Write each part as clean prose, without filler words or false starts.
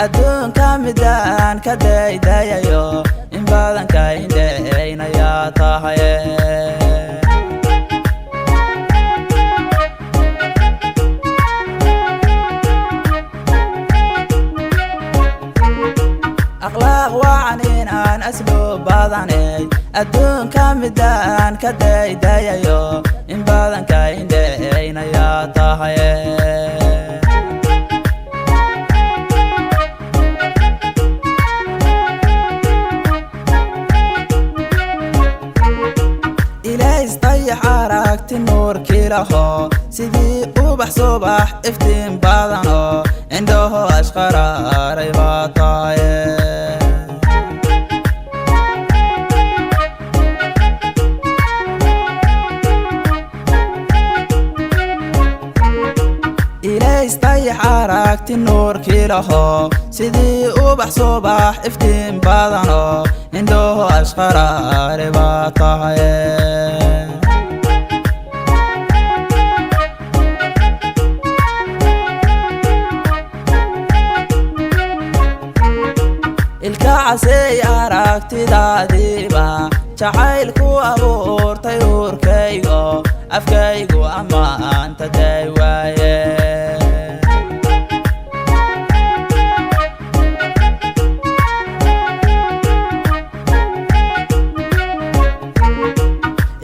أدون كامدان كداي دايو إن بدن كايندين يا طاهي أخلاق وعنين أن أسلوب بدني أدون كامدان كداي دايو إن بدن كايندين يا طاهي حركت النور كيلهو سيدي وبح صبح افتين بدنو عنده أشقر ريباطاي إلي استي حركت النور كيلهو سيدي وبح صبح افتين بدنو عنده أشقر ريباطاي الكعسي أراكتي داديبا جعيلكو أبورتي وركيغو أفكيغو أما أنت دايواي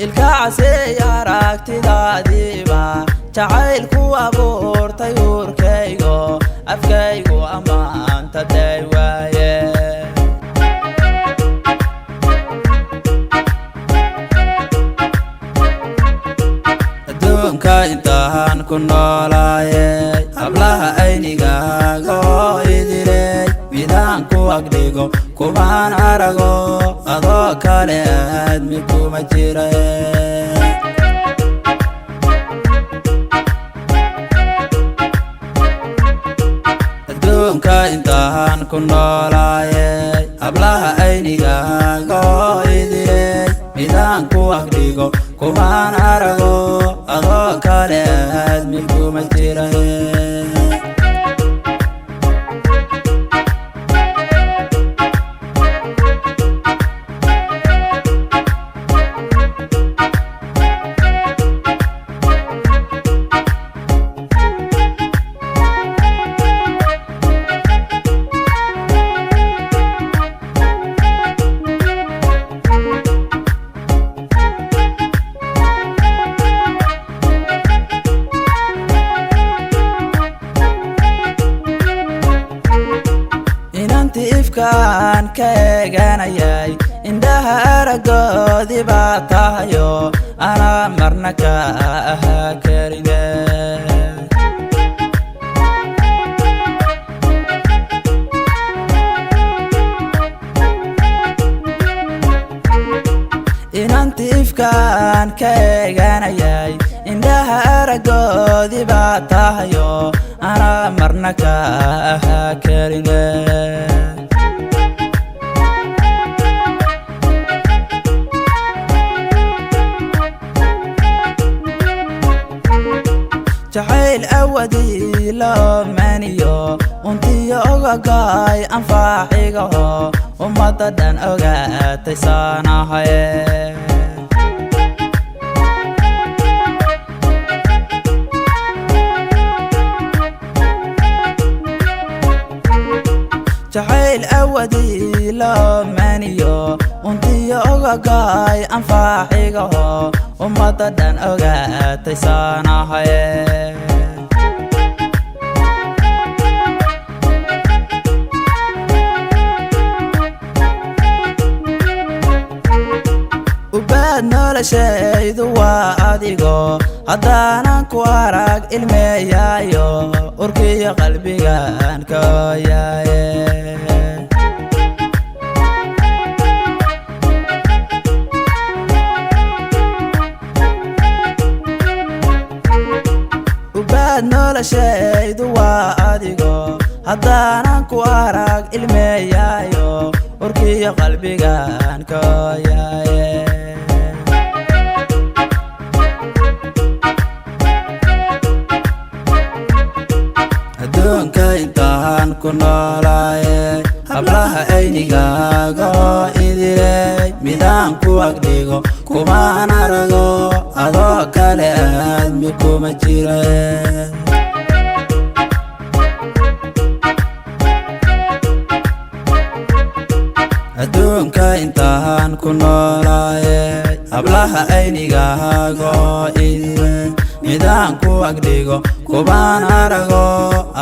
الكعسي أراكتي داديبا جعيلكو أبورتي وركيغو أفكيغو أما أنت دايواي intaan ku noolaayay hablaha aynigaaga oo idilay midaan ku agdhigo kumaan arago adoo kale aadmi kuma jiray adduunka intaan ku noolaayay hablaha aynigaaga oo idilay midaan ku agdhigo kumaan arago adoo kale aadmi kuma jiray ifkaan ka eeganayay indhaha aragoodii baa tahayo anaa marna ka ahaa karine inanti ifkaan ka eeganayay indhaha aragoodii baa tahayo anaa marna ka ahaa karine جعيل أودي لو مانيو وانتي أوغاي أنفاحيغو ومددن أوغاتي ساناهاي جعيل أودي لو مانيو وانتي أوغاي أنفاحيغو ومددن أوغاتي ساناهاي وبعد noloshaydu waa adigo haddaanan ku arag ilmeeyaayo urkiyo qalbigaan ka ooyaaye وبعد noloshaydu waa adigo haddaanan ku arag ilmeeyaayo urkiyo qalbigaan ka ooyaaye adduunka intaan ku noolaay aynigaaga idiley midaan ku agdhigo kumaan arago adoo kale aadmi kuma jire adduunka intaan ku noolaaye hablaha aynigaaga idiley midaan ku agdhigo kumaan arago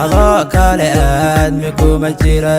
adoo kale aadmi kuma jire